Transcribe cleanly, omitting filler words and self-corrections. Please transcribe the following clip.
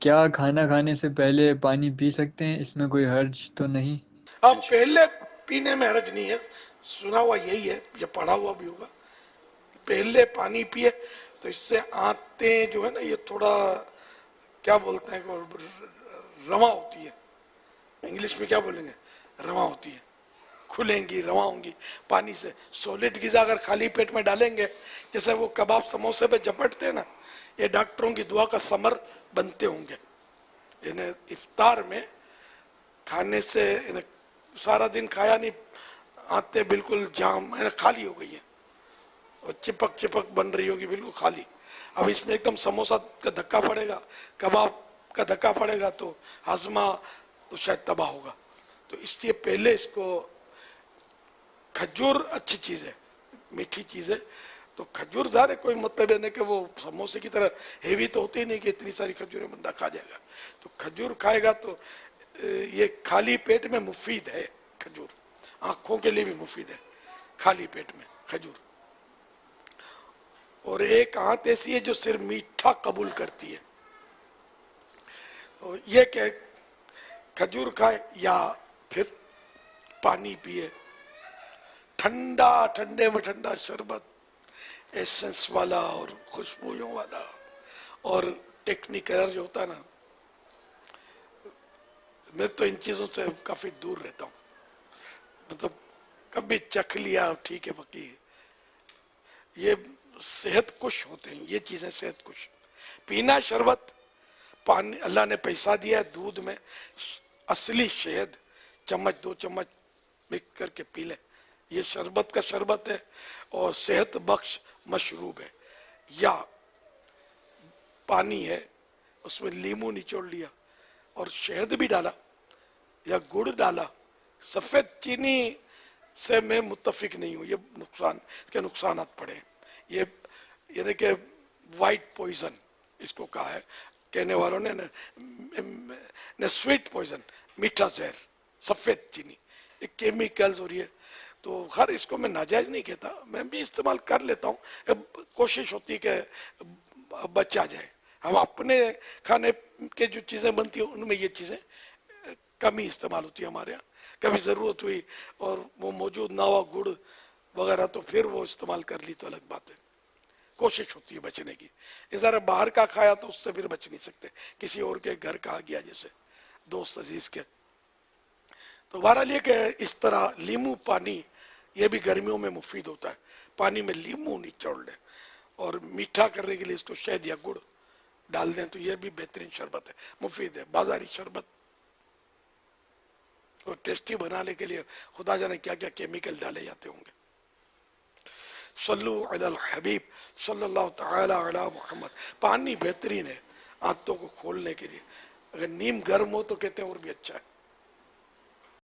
क्या खाना खाने से पहले पानी पी सकते हैं? इसमें कोई हर्ज तो नहीं? अब पहले पीने में हर्ज नहीं है, सुना हुआ यही है या पढ़ा हुआ भी होगा। पहले पानी पिए तो इससे आंतें जो है ना, ये थोड़ा क्या बोलते हैं, रवा होती है, इंग्लिश में क्या बोलेंगे, रवा होती है, खुलेंगी, रवा होंगी पानी से। सॉलिड गिजा अगर खाली पेट में डालेंगे, जैसे वो कबाब समोसे पे झपटते हैं ना, ये डॉक्टरों की दुआ का समर बनते होंगे। इन्हें इफ्तार में खाने से, इन्हें सारा दिन खाया नहीं, आते बिल्कुल जाम, इन्हें खाली हो गई है और चिपक चिपक बन रही होगी बिल्कुल खाली। अब इसमें एकदम समोसा का धक्का पड़ेगा, कबाब का धक्का पड़ेगा तो हाजमा तो शायद तबाह होगा। तो इसलिए पहले इसको, खजूर अच्छी चीज़ है, मीठी चीज़ है, तो खजूर ज़ाहिर है कोई मतलब है नहीं कि वो समोसे की तरह हेवी तो होती ही नहीं कि इतनी सारी खजूरें बंदा खा जाएगा। तो खजूर खाएगा तो ये खाली पेट में मुफीद है खजूर, आँखों के लिए भी मुफीद है खाली पेट में खजूर। और एक आंत ऐसी है जो सिर्फ मीठा कबूल करती है, और ये क्या, खजूर खाए या फिर पानी पिए, ठंडा, ठंडे में ठंडा शरबत, एसेंस वाला और खुशबुओं वाला और टेक्निकल जो होता है ना, मैं तो इन चीज़ों से काफ़ी दूर रहता हूँ। मतलब कभी चख लिया ठीक है, बाकी ये सेहत कुश होते हैं ये चीज़ें, सेहत कुश। पीना शरबत, पानी, अल्लाह ने पैसा दिया है, दूध में असली शहद चम्मच 2 चम्मच मिक्स करके पी ले, ये शरबत का शरबत है और सेहत बख्श मशरूब है। या पानी है, उसमें नींबू निचोड़ लिया और शहद भी डाला या गुड़ डाला, सफ़ेद चीनी से मैं मुत्तफिक नहीं हूँ, ये नुकसान, इसके नुकसानात पड़े हैं। ये यानी कि वाइट पॉइजन इसको कहा है कहने वालों ने स्वीट पॉइजन, मीठा जहर, सफ़ेद चीनी, ये केमिकल्स। और ये तो खैर इसको मैं नाजायज़ नहीं कहता, मैं भी इस्तेमाल कर लेता हूँ, कोशिश होती है कि बचा जाए। हम अपने खाने के जो चीज़ें बनती हैं उनमें ये चीज़ें कम ही इस्तेमाल होती है हमारे यहाँ। कभी ज़रूरत हुई और वो मौजूद ना हुआ गुड़ वगैरह तो फिर वो इस्तेमाल कर ली तो अलग बात है, कोशिश होती है बचने की। इस तरह बाहर का खाया तो उससे फिर बच नहीं सकते, किसी और के घर का आ गया जैसे दोस्त अजीज के। तो बहरहाल ये कि इस तरह लीमू पानी ये भी गर्मियों में मुफीद होता है, पानी में लीमू निचोड़ लें और मीठा करने के लिए इसको शहद या गुड़ डाल दें तो यह भी बेहतरीन शरबत है, मुफीद है। बाजारी शरबत और टेस्टी बनाने के लिए खुदा जाने क्या क्या केमिकल डाले जाते होंगे। सल्लु अलल हबीब सल्लल्लाहु तआला अला मुहम्मद। पानी बेहतरीन है आंतों को खोलने के लिए, अगर नीम गर्म हो तो कहते हैं और भी अच्छा है।